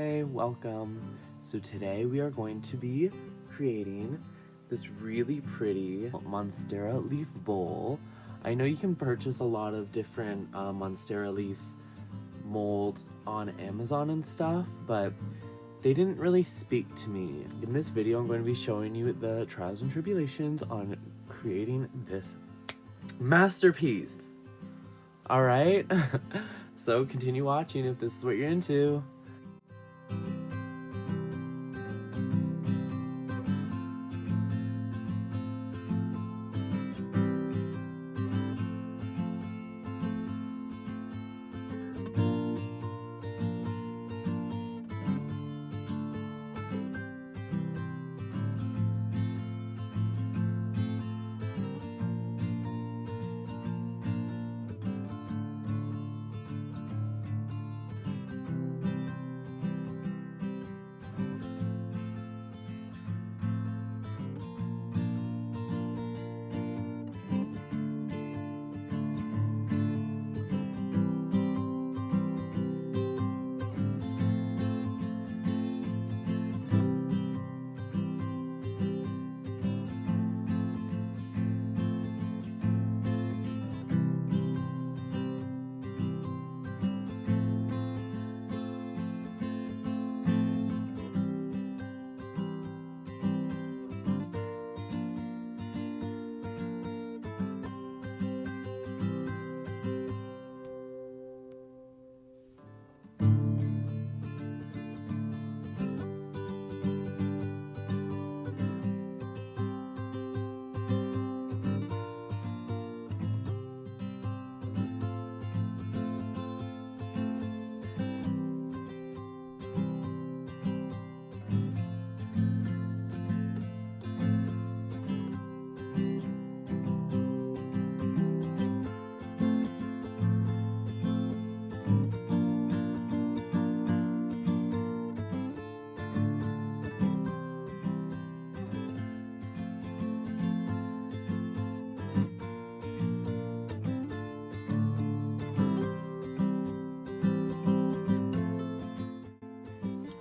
Hey, welcome. So today we are going to be creating this really pretty Monstera Leaf bowl. I know you can purchase a lot of different Monstera Leaf molds on Amazon and stuff, but they didn't really speak to me. In this video, I'm going to be showing you the trials and tribulations on creating this masterpiece. All right, so continue watching if this is what you're into.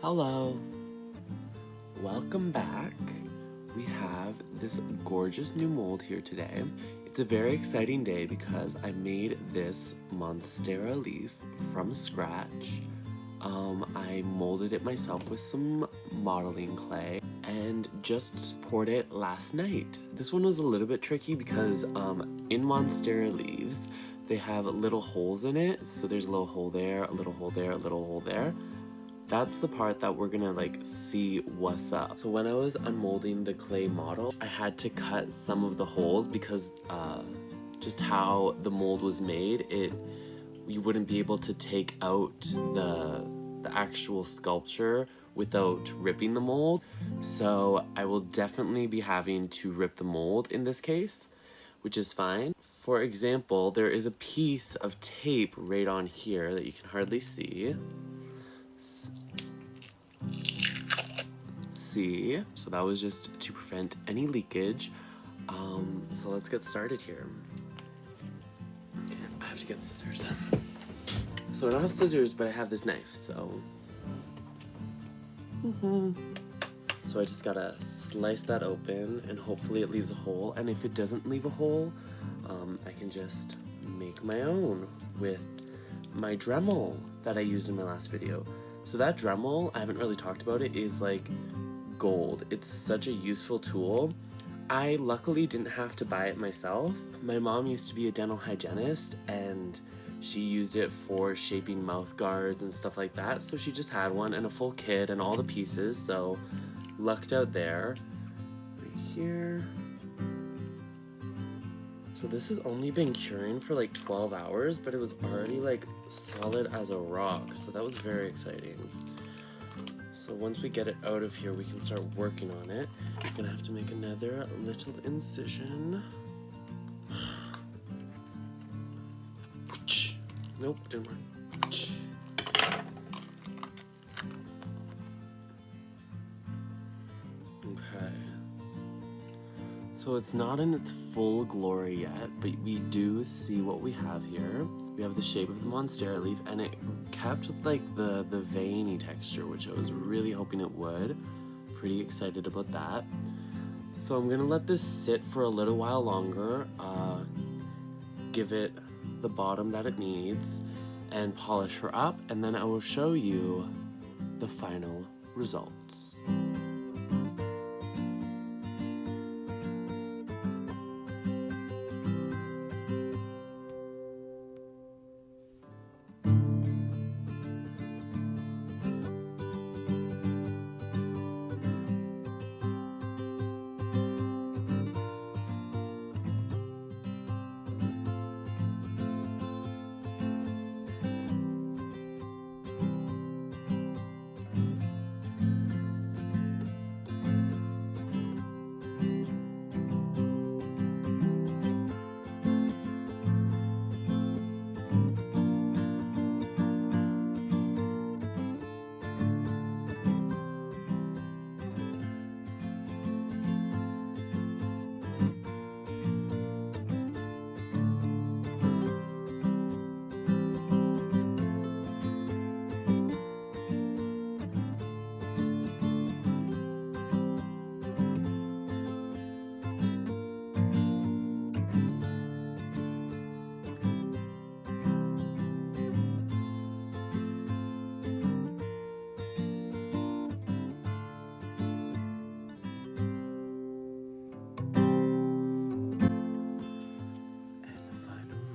Hello, welcome back. We have this gorgeous new mold here today. It's a very exciting day because I made this Monstera Leaf from scratch. I molded it myself with some modeling clay and just poured it last night. This one was a little bit tricky because in Monstera Leaves, they have little holes in it. So there's a little hole there, a little hole there, a little hole there. That's the part that we're gonna see what's up. So when I was unmolding the clay model, I had to cut some of the holes because just how the mold was made, you wouldn't be able to take out the actual sculpture without ripping the mold. So I will definitely be having to rip the mold in this case, which is fine. For example, there is a piece of tape right on here that you can hardly see. So that was just to prevent any leakage. So let's get started here. Okay, I have to get scissors. So I don't have scissors, but I have this knife, so. So I just gotta slice that open and hopefully it leaves a hole. And if it doesn't leave a hole, I can just make my own with my Dremel that I used in my last video. So that Dremel, I haven't really talked about it, is like gold. It's such a useful tool. I luckily didn't have to buy it myself. My mom used to be a dental hygienist and she used it for shaping mouth guards and stuff like that. So she just had one and a full kit and all the pieces. So lucked out there. Right here. So this has only been curing for like 12 hours, but it was already like solid as a rock. So that was very exciting. So once we get it out of here, we can start working on it. I'm gonna have to make another little incision. Nope, didn't work. Okay. So it's not in its full glory yet, but we do see what we have here. We have the shape of the Monstera leaf, and it kept with like the veiny texture, which I was really hoping it would. Pretty excited about that. So I'm gonna let this sit for a little while longer, give it the bottom that it needs, and polish her up, and then I will show you the final results.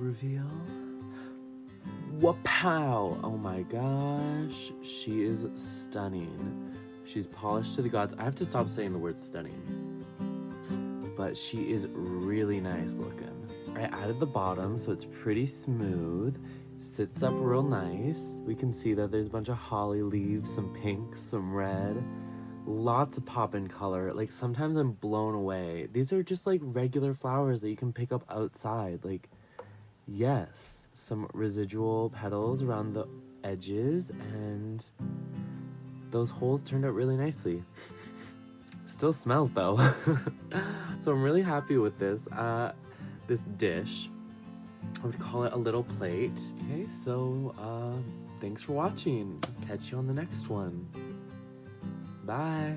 Reveal. Wapow! Oh my gosh, she is stunning. She's polished to the gods. I have to stop saying the word stunning, but she is really nice looking. I added the bottom so it's pretty smooth, sits up real nice. We can see that there's a bunch of holly leaves, some pink, some red, lots of pop in color. Like sometimes I'm blown away. These are just like regular flowers that you can pick up outside. Like, yes, some residual petals around the edges, and those holes turned out really nicely. Still smells though. So I'm really happy with this dish. I would call it a little plate. Okay, so thanks for watching. Catch you on the next one. Bye.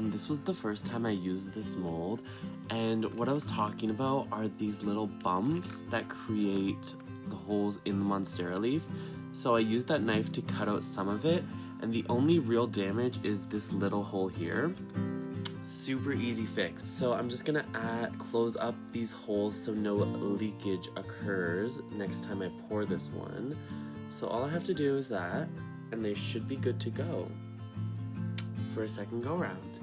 This was the first time I used this mold, and what I was talking about are these little bumps that create the holes in the Monstera leaf. So I used that knife to cut out some of it, and the only real damage is this little hole here. Super easy fix. So I'm just gonna close up these holes so no leakage occurs next time I pour this one. So all I have to do is that, and they should be good to go for a second go round.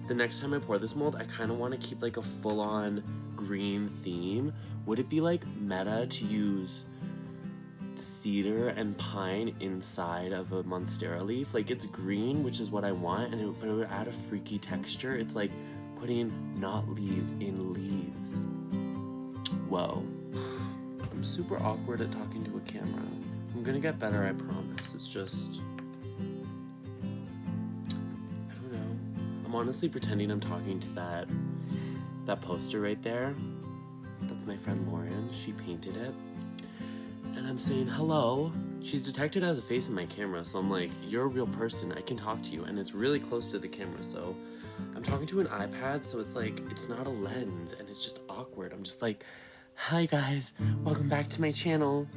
The next time I pour this mold, I kind of want to keep like a full-on green theme. Would it be like meta to use cedar and pine inside of a Monstera leaf? Like, it's green, which is what I want, and but it would add a freaky texture. It's like putting not leaves in leaves. Whoa. I'm super awkward at talking to a camera. I'm gonna get better, I promise. It's just, I'm honestly pretending I'm talking to that poster right there. That's my friend Lauren. She painted it. And I'm saying hello. She's detected as a face in my camera, so I'm like, you're a real person. I can talk to you. And it's really close to the camera, so I'm talking to an iPad, so it's like, it's not a lens, and it's just awkward. I'm just like, hi guys, welcome back to my channel.